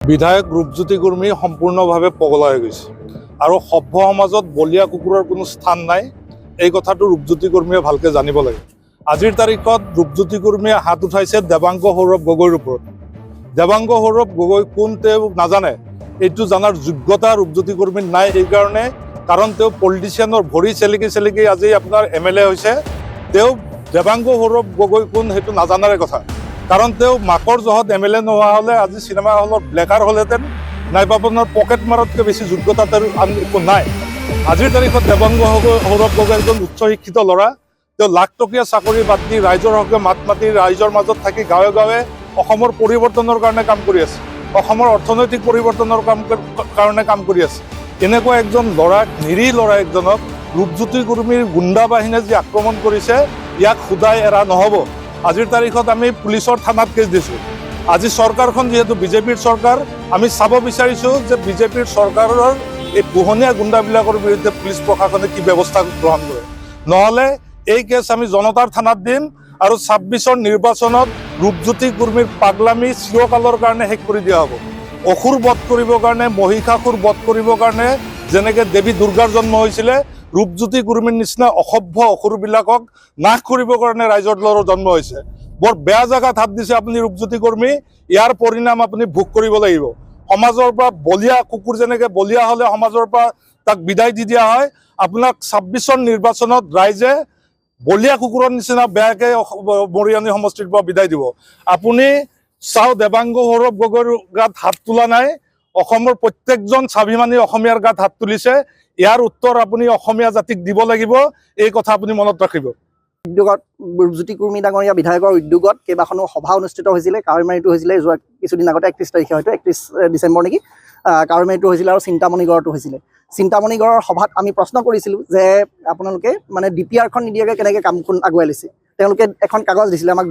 বিধায়ক ৰূপজ্যোতি কুৰ্মী সম্পূৰ্ণভাৱে পগলা হৈ গৈছে আৰু সভ্য সমাজত বলিয়া কুকুৰৰ কোনো স্থান নাই। এই কথাটো ৰূপজ্যোতি কুৰ্মীয়ে ভালকৈ জানিব লাগে। আজিৰ তাৰিখত ৰূপজ্যোতি কুৰ্মীয়ে হাত উঠাইছে দেৱাংগ সৌৰভ গগৈৰ ওপৰত। দেৱাংগ সৌৰভ গগৈ কোন তেওঁ নাজানে, এইটো জনাৰ যোগ্যতা ৰূপজ্যোতি কুৰ্মীৰ নাই। এইকাৰণে কাৰণ তেওঁ পলিটিচিয়ানৰ ভৰি চেলেকি আজি আপোনাৰ MLA হৈছে। তেওঁ দেৱাংগ সৌৰভ গগৈ কোন সেইটো নাজানাৰে কথা। কাৰণ তেওঁ মাকৰ জহত MLA নোহোৱা হ'লে আজি চিনেমা হলত ব্লেকাৰ হ'লহেঁতেন, নাইবা আপোনাৰ পকেট মাৰতকৈ বেছি যোগ্যতা তেওঁৰ আন একো নাই। আজিৰ তাৰিখত দেৱাংগ সৌৰভ গগৈ এজন উচ্চ শিক্ষিত ল'ৰা। তেওঁ লাখ টকীয়া চাকৰি বাদ দি ৰাইজৰ হকে মাত মাতি ৰাইজৰ মাজত থাকি গাঁৱে গাঁৱে অসমৰ পৰিৱৰ্তনৰ কাৰণে কাম কৰি আছে, অসমৰ অৰ্থনৈতিক পৰিৱৰ্তনৰ কাৰণে কাম কৰি আছে। এনেকুৱা একজন ল'ৰাক, নিৰীহ ল'ৰা একজনক ৰূপজ্যোতি কুৰ্মীৰ গুণ্ডা বাহিনীয়ে যি আক্ৰমণ কৰিছে, ইয়াক সোধাই এৰা নহ'ব। আজিৰ তাৰিখত আমি পুলিচৰ থানাত কেছ দিছোঁ। আজি চৰকাৰখন যিহেতু বিজেপিৰ চৰকাৰ, আমি চাব বিচাৰিছোঁ যে বিজেপিৰ চৰকাৰৰ এই পোহনীয়া গুণ্ডাবিলাকৰ বিৰুদ্ধে পুলিচ প্ৰশাসনে কি ব্যৱস্থা গ্ৰহণ কৰে। নহ'লে এই কেছ আমি জনতাৰ থানাত দিম আৰু 26ৰ নিৰ্বাচনত ৰূপজ্যোতি কুৰ্মীৰ পাগলামি চিৰকালৰ কাৰণে শেষ কৰি দিয়া হ'ব। অসুৰ বধ কৰিবৰ কাৰণে, মহিষাসুৰ বধ কৰিবৰ কাৰণে যেনেকৈ দেৱী দুৰ্গাৰ জন্ম হৈছিলে, ৰূপজ্যোতি কুৰ্মীৰ নিচিনা অসভ্য অসুৰবিলাকক নাশ কৰিবৰ কাৰণে ৰাইজৰ দলৰ জন্ম হৈছে। বৰ বেয়া জেগাত হাত দিছে আপুনি ৰূপজ্যোতি কুৰ্মী। ইয়াৰ পৰিণাম আপুনি ভোগ কৰিব লাগিব। সমাজৰ পৰা বলিয়া কুকুৰ যেনেকৈ বলিয়া হ'লে সমাজৰ পৰা তাক বিদায় দি দিয়া হয়, আপোনাক 26ৰ নিৰ্বাচনত ৰাইজে বলিয়া কুকুৰৰ নিচিনা বেয়াকৈ মৰিয়নি সমষ্টিৰ পৰা বিদায় দিব। আপুনি চাওঁ, দেৱাংগ সৌৰভ গগৈৰ গাত হাত তোলা নাই, অসমৰ প্ৰত্যেকজন স্বাভিমানী অসমীয়াৰ গাত হাত তুলিছে। ইয়াৰ উত্তৰ আপুনি অসমীয়া জাতিক দিব লাগিব, এই কথা আপুনি মনত ৰাখিব। উদ্যোগত ৰূপজ্যোতি কুৰ্মী ডাঙৰীয়া বিধায়কৰ উদ্যোগত কেইবাখনো সভা অনুষ্ঠিত হৈছিলে। কাৱৈমাৰীটো হৈছিলে যোৱা কিছুদিন আগতে, 31 তাৰিখে, হয়তো 31 ডিচেম্বৰ নেকি, কাৱৈমাৰীটো হৈছিলে আৰু চিন্তামণিগড়তো হৈছিলে। চিন্তামণিগড়ৰ সভাত আমি প্ৰশ্ন কৰিছিলোঁ যে আপোনালোকে মানে DPRখন নিদিয়াকৈ কেনেকৈ কামখন আগুৱাই লৈছে। তেওঁলোকে এখন কাগজ দিছিলে আমাক,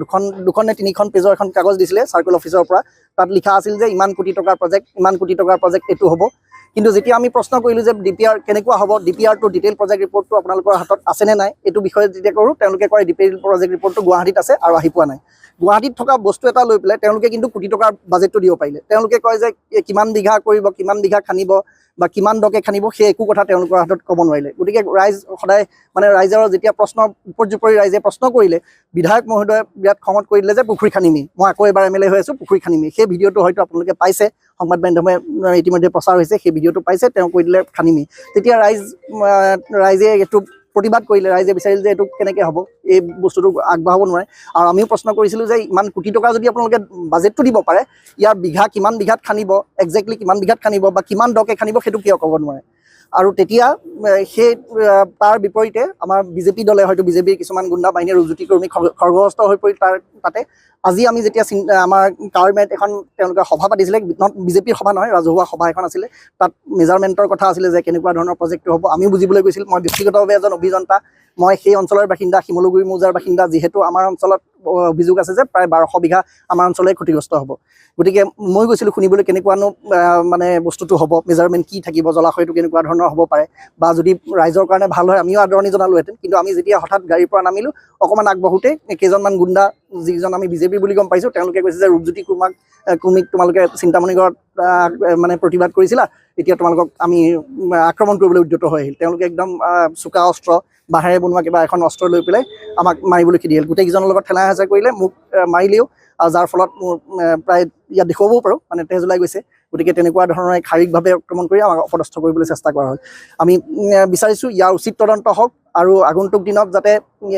দুখন নে 3খন পেজৰ এখন কাগজ দিছিলে চাৰ্কুল অফিচৰ পৰা। তাত লিখা আছিল যে ইমান কোটি টকাৰ প্ৰজেক্ট, ইমান কোটি টকাৰ প্ৰজেক্ট এইটো হ'ব। কিন্তু যেতিয়া আমি প্ৰশ্ন কৰিলোঁ যে DPR কেনেকুৱা হ'ব, DPRটো ডিটেইল প্ৰজেক্ট ৰিপৰ্টটো আপোনালোকৰ হাতত আছেনে নাই, এইটো বিষয়ে যেতিয়া কৰোঁ, তেওঁলোকে কয় ডিটেইল প্ৰজেক্ট ৰিপৰ্টটো গুৱাহাটীত আছে আৰু আহি পোৱা নাই। গুৱাহাটীত থকা বস্তু এটা লৈ পেলাই তেওঁলোকে কিন্তু কোটি টকাৰ বাজেটটো দিব পাৰিলে। তেওঁলোকে কয় যে কিমান বিঘা কৰিব, কিমান বিঘা খান্দিব বা কিমান দকে খান্দিব, সেই একো কথা তেওঁলোকৰ হাতত ক'ব নোৱাৰিলে। গতিকে ৰাইজ সদায় মানে ৰাইজৰ যেতিয়া প্ৰশ্ন উপৰ্যুপৰি ৰাইজে প্ৰশ্ন কৰিলে, বিধায়ক মহোদয়ে বিৰাট খঙত কৈ দিলে যে পুখুৰী খান্দিমেই, মই আকৌ এবাৰ MLA হৈ আছোঁ, পুখুৰী খান্দিমেই। সেই ভিডিঅ'টো হয়তো আপোনালোকে পাইছে, সংবাদ মাধ্যমে ইতিমধ্যে প্ৰচাৰ হৈছে, সেই ভিডিঅ'টো পাইছে। তেওঁ কৈ দিলে খান্দিমেই। তেতিয়া ৰাইজে এইটো প্ৰতিবাদ কৰিলে। ৰাইজে বিচাৰিলে যে এইটো কেনেকৈ হ'ব, এই বস্তুটো আগবঢ়াব নোৱাৰে। আৰু আমিও প্ৰশ্ন কৰিছিলোঁ যে ইমান কোটি টকা যদি আপোনালোকে বাজেটটো দিব পাৰে, ইয়াৰ বিঘা কিমান বিঘাত খান্দিব, একজেক্টলি কিমান বিঘাত খান্দিব বা কিমান দকে খান্দিব, সেইটো কিয় ক'ব নোৱাৰে। আৰু তেতিয়া সেই তাৰ বিপৰীতে আমাৰ বিজেপি দলে, হয়তো বিজেপিৰ কিছুমান গুণ্ডা বাহিনীয়ে ৰূপজ্যোতি কুৰ্মী খৰ্গহস্ত হৈ পৰি তাতে আজি আমি যেতিয়া আমাৰ কাৱৈমাৰীত এখন তেওঁলোকে সভা পাতিছিলে, বিজেপিৰ সভা নহয়, ৰাজহুৱা সভা এখন আছিলে। তাত মেজাৰমেণ্টৰ কথা আছিলে যে কেনেকুৱা ধৰণৰ প্ৰজেক্টটো হ'ব। আমিও বুজিবলৈ গৈছিল। মই ব্যক্তিগতভাৱে এজন অভিযন্তা, মই সেই অঞ্চলৰ বাসিন্দা, শিমলুগুৰি মৌজাৰ বাসিন্দা। যিহেতু আমাৰ অঞ্চলত অভিযোগ আছে যে প্ৰায় 1200 বিঘা আমাৰ অঞ্চলে ক্ষতিগ্ৰস্ত হ'ব। গতিকে মই গৈছিলোঁ শুনিবলৈ কেনেকুৱানো মানে বস্তুটো হ'ব, মেজাৰমেণ্ট কি থাকিব, জলাশয়টো কেনেকুৱা ধৰণৰ হ'ব পাৰে, বা যদি ৰাইজৰ কাৰণে ভাল হয় আমিও আদৰণি জনালোহেঁতেন। কিন্তু আমি যেতিয়া হঠাৎ গাড়ীৰ পৰা নামিলোঁ, অকণমান আগবাঢ়োতে কেইজনমান গুণ্ডা, যিজন আমি বিজেপি বুলি গম পাইছোঁ, তেওঁলোকে কৈছে যে ৰূপজ্যোতি কুৰ্মীক তোমালোকে চিন্তামণিগড়ত মানে প্ৰতিবাদ কৰিছিলা, এতিয়া তোমালোকক আমি আক্ৰমণ কৰিবলৈ উদ্যত হৈ আহিল। তেওঁলোকে একদম চোকা অস্ত্ৰ, বাঁহেৰে বনোৱা কিবা এখন অস্ত্ৰ লৈ পেলাই আমাক মাৰিবলৈ খেদি আহিল। গোটেইকেইজনৰ লগত ঠেলা হেঁচা কৰিলে, মোক মাৰিলেও, আৰু যাৰ ফলত মোৰ প্ৰায় ইয়াত দেখুৱাবও পাৰোঁ, মানে তেজ ওলাই গৈছে। গতিকে তেনেকুৱা ধৰণৰ শাৰীৰিকভাৱে আক্ৰমণ কৰি আমাক অপদস্থ কৰিবলৈ চেষ্টা কৰা হ'ল। আমি বিচাৰিছোঁ ইয়াৰ উচিত তদন্ত হওক আৰু আগন্তুক দিনত যাতে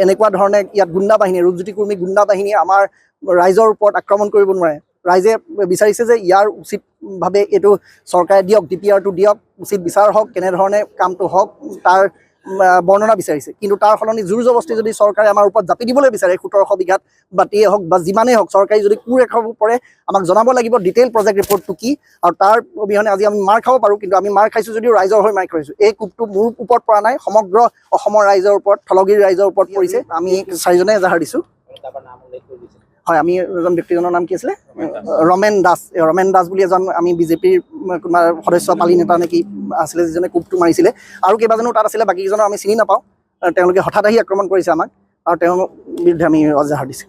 এনেকুৱা ধৰণে ইয়াত গুণ্ডা বাহিনী, ৰূপজ্যোতি কুৰ্মী গুণ্ডা বাহিনীয়ে আমাৰ ৰাইজৰ ওপৰত আক্ৰমণ কৰিব নোৱাৰে। ৰাইজে বিচাৰিছে যে ইয়াৰ উচিতভাৱে এইটো চৰকাৰে দিয়ক, DPRটো দিয়ক, উচিত বিচাৰ হওক, কেনেধৰণে কামটো হওক তাৰ বৰ্ণনা বিচাৰিছে। কিন্তু তাৰ সলনি জোৰ জবস্তি যদি চৰকাৰে আমাৰ ওপৰত জাপি দিবলৈ বিচাৰে, 1700 বিঘাত বাতিয়ে হওক বা যিমানেই হওক, চৰকাৰী যদি কুৰেখাব পৰে আমাক জনাব লাগিব ডিটেইল প্ৰজেক্ট ৰিপৰ্টটো কি। আৰু তাৰ অবিহনে আজি আমি মাৰ খাব পাৰোঁ, কিন্তু আমি মাৰ খাইছোঁ যদিও ৰাইজৰ হৈ মাৰ খাইছোঁ। এই কোবটো মোৰ ওপৰত পৰা নাই, সমগ্ৰ অসমৰ ৰাইজৰ ওপৰত, থলগিৰ ৰাইজৰ ওপৰত পৰিছে। আমি 4জনে এজাহাৰ দিছোঁ। হয়, আমি এজন ব্যক্তিজনৰ নাম কি আছিলে, ৰমেন দাস। ৰমেন দাস বুলি এজন আমি বিজেপিৰ কোনোবা সদস্য, পালি নেতা নেকি আছিলে, যিজনে কোবটো মাৰিছিলে। আৰু কেইবাজনো তাত আছিলে, বাকীকেইজনক আমি চিনি নাপাওঁ। তেওঁলোকে হঠাৎ আহি আক্ৰমণ কৰিছে আমাক, আৰু তেওঁৰ বিৰুদ্ধে আমি এজাহাৰ দিছোঁ।